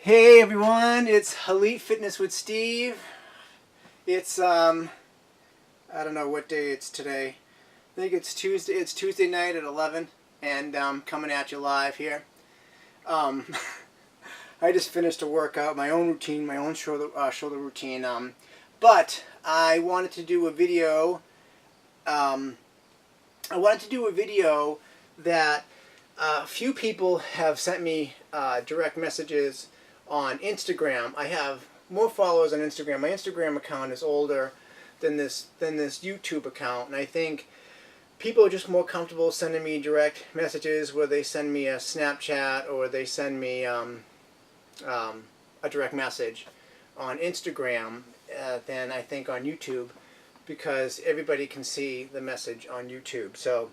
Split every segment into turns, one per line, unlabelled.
Hey everyone, it's Elite Fitness with Steve. It's I don't know what day it's today. I think it's Tuesday. It's Tuesday night at 11, and coming at you live here. I just finished a workout, my own routine, my own shoulder routine. But I wanted to do a video. That a few people have sent me direct messages on Instagram. I have more followers on Instagram. My Instagram account is older than this YouTube account, and I think people are just more comfortable sending me direct messages where they send me a Snapchat or they send me a direct message on Instagram than I think on YouTube, because everybody can see the message on YouTube. So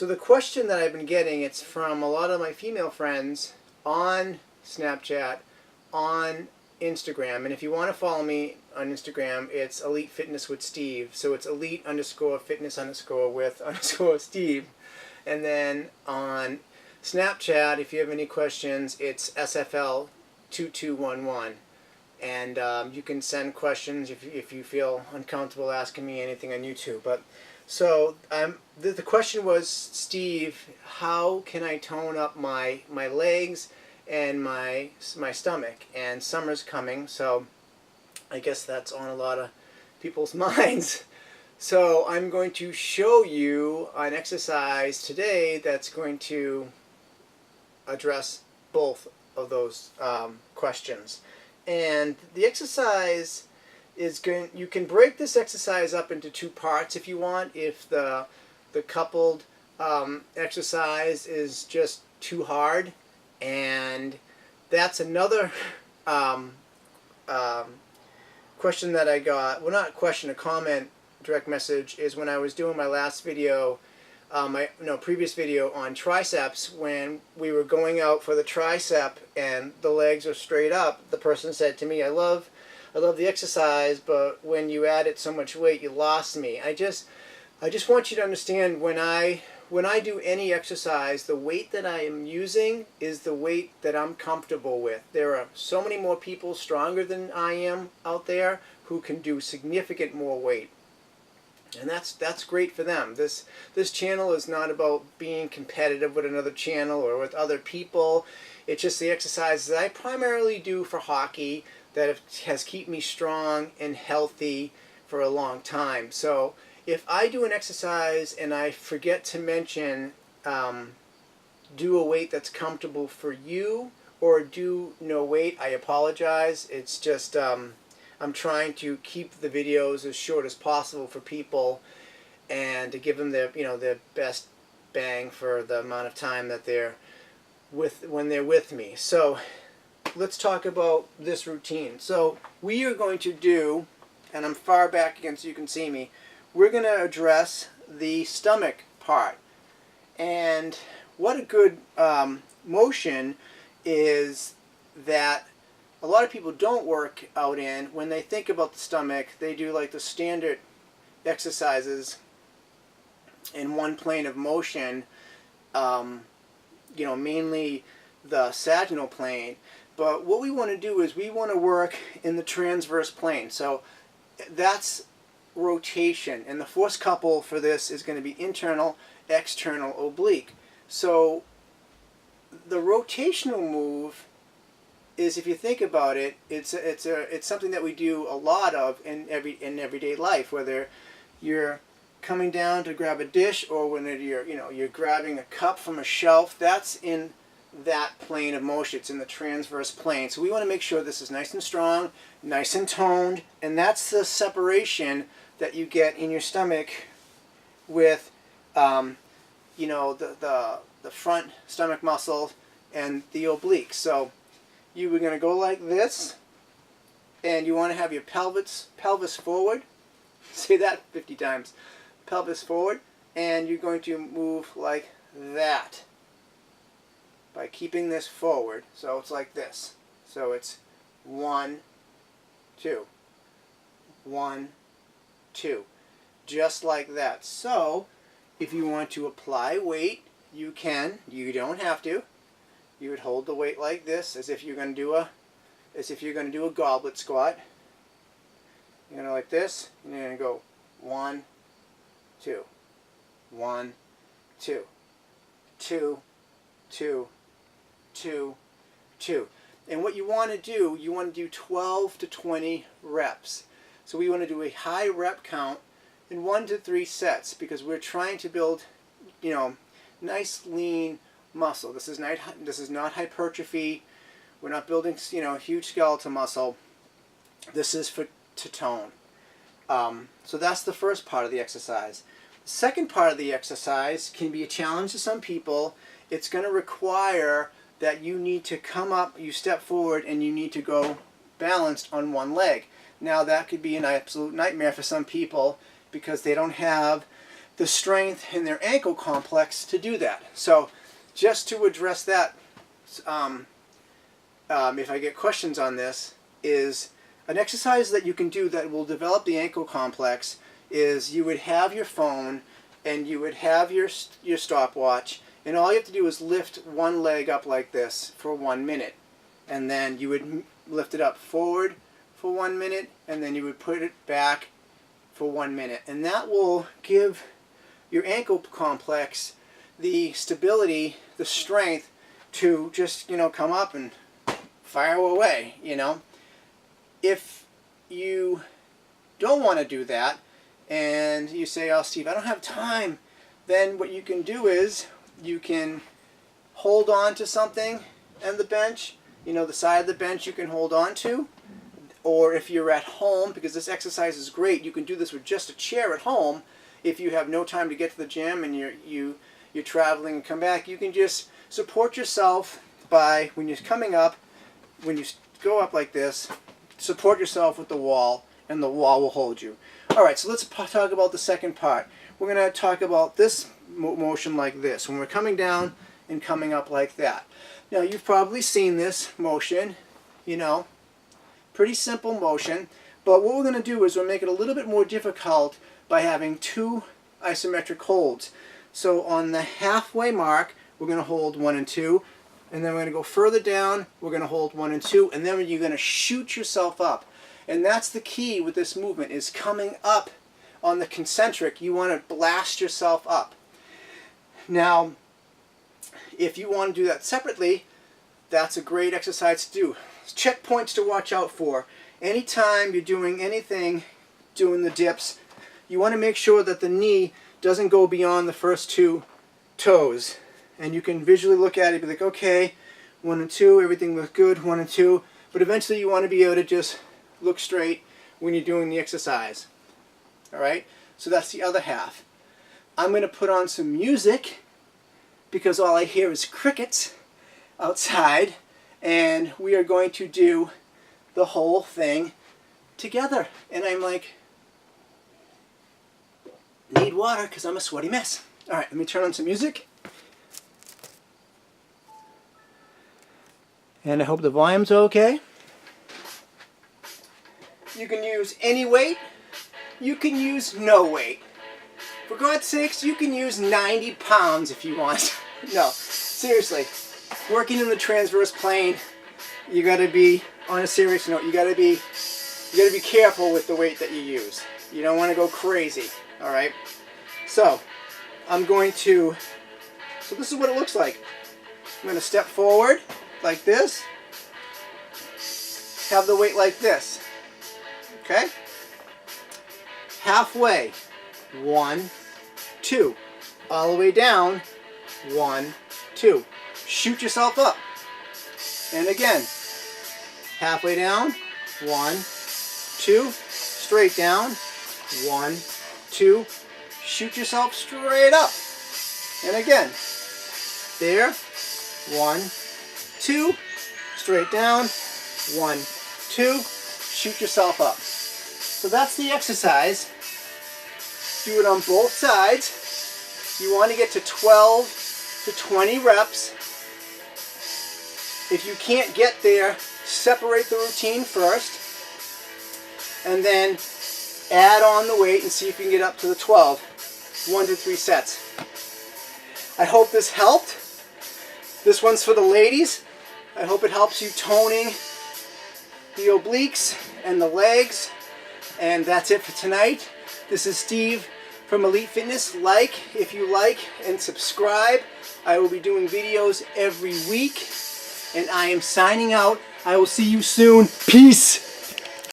the question that I've been getting, it's from a lot of my female friends on Snapchat, on Instagram, and if you want to follow me on Instagram, it's Elite Fitness with Steve. So it's elite_fitness_with_Steve. And then on Snapchat, if you have any questions, it's SFL2211. And you can send questions if you feel uncomfortable asking me anything on YouTube. But so the question was, Steve, how can I tone up my legs and my stomach? And summer's coming, so I guess that's on a lot of people's minds. So I'm going to show you an exercise today that's going to address both of those questions. And the exercise is you can break this exercise up into two parts if you want. If the coupled exercise is just too hard, and that's another question that I got. Well, not a question, a comment, direct message, is when I was doing my last video, previous video on triceps, when we were going out for the tricep and the legs are straight up. The person said to me, I love the exercise, but when you added so much weight, you lost me. I just want you to understand, when I do any exercise, the weight that I am using is the weight that I'm comfortable with. There are so many more people stronger than I am out there who can do significant more weight. And that's great for them. This channel is not about being competitive with another channel or with other people. It's just the exercises that I primarily do for hockey that has kept me strong and healthy for a long time. So if I do an exercise and I forget to mention do a weight that's comfortable for you, or do no weight, I apologize. It's just I'm trying to keep the videos as short as possible for people, and to give them their best bang for the amount of time that when they're with me. So let's talk about this routine. So we are going to do, and I'm far back again so you can see me, we're going to address the stomach part. And what a good motion is that a lot of people don't work out in. When they think about the stomach, they do like the standard exercises in one plane of motion, mainly the sagittal plane. But what we want to do is we want to work in the transverse plane. So that's rotation, and the force couple for this is going to be internal, external, oblique. So the rotational move is, if you think about it, it's something that we do a lot of in everyday life, whether you're coming down to grab a dish, or when you're grabbing a cup from a shelf. That's in that plane of motion. It's in the transverse plane. So we want to make sure this is nice and strong, nice and toned, and that's the separation that you get in your stomach with the front stomach muscle and the obliques. So you were going to go like this, and you want to have your pelvis forward. Say that 50 times. Pelvis forward, and you're going to move like that by keeping this forward. So it's like this. So it's 1, 2, 1, 2, just like that. So if you want to apply weight, you can. You don't have to. You would hold the weight like this, as if you're going to do a goblet squat. You're going to like this, and you're going to go 1, 2, 1, 2, 2, 2, 2, 2. And what you want to do 12 to 20 reps. So we want to do a high rep count in 1 to 3 sets, because we're trying to build, you know, nice lean muscle. This is not hypertrophy. We're not building, you know, huge skeletal muscle. This is to tone. So that's the first part of the exercise. The second part of the exercise can be a challenge to some people. It's going to require that you need to come up, you step forward, and you need to go balanced on one leg. Now that could be an absolute nightmare for some people because they don't have the strength in their ankle complex to do that. So just to address that, if I get questions on this, is an exercise that you can do that will develop the ankle complex is you would have your phone and you would have your stopwatch, and all you have to do is lift one leg up like this for 1 minute, and then you would lift it up forward for 1 minute, and then you would put it back for 1 minute, and that will give your ankle complex the stability, the strength to just, you know, come up and fire away, you know. If you don't want to do that and you say, oh Steve, I don't have time, then what you can do is you can hold on to something on the bench, you know, the side of the bench you can hold on to, or if you're at home, because this exercise is great, you can do this with just a chair at home. If you have no time to get to the gym and you're traveling and come back, you can just support yourself by, when you're coming up, when you go up like this, support yourself with the wall, and the wall will hold you. Alright, so let's talk about the second part. We're going to talk about this motion like this, when we're coming down and coming up like that. Now you've probably seen this motion, you know, pretty simple motion, but what we're going to do is we'll make it a little bit more difficult by having 2 isometric holds. So on the halfway mark, we're going to hold 1 and 2, and then we're going to go further down, we're going to hold 1 and 2, and then you're going to shoot yourself up. And that's the key with this movement, is coming up on the concentric. You want to blast yourself up. Now, if you want to do that separately, that's a great exercise to do. Checkpoints to watch out for. Anytime you're doing anything, doing the dips, you want to make sure that the knee doesn't go beyond the first 2 toes. And you can visually look at it and be like, okay, 1 and 2, everything looks good, 1 and 2. But eventually you want to be able to just look straight when you're doing the exercise. Alright, so that's the other half. I'm going to put on some music because all I hear is crickets outside, and we are going to do the whole thing together. And I'm like, need water because I'm a sweaty mess. Alright, let me turn on some music. And I hope the volume's okay. You can use any weight. You can use no weight. For God's sakes, you can use 90 pounds if you want. No, seriously. Working in the transverse plane, you got to be, on a serious note, you got to be careful with the weight that you use. You don't want to go crazy. All right. So this is what it looks like. I'm going to step forward like this. Have the weight like this. Okay? Halfway. 1, 2. All the way down. 1, 2. Shoot yourself up. And again. Halfway down. 1, 2. Straight down. 1, 2. Shoot yourself straight up. And again. There. 1, 2. Straight down. 1, 2. Shoot yourself up. So that's the exercise. Do it on both sides. You want to get to 12 to 20 reps. If you can't get there, separate the routine first, and then add on the weight and see if you can get up to the 12. 1 to 3 sets. I hope this helped. This one's for the ladies. I hope it helps you toning the obliques and the legs. And that's it for tonight. This is Steve from Elite Fitness. Like if you like, and subscribe. I will be doing videos every week. And I am signing out. I will see you soon. Peace.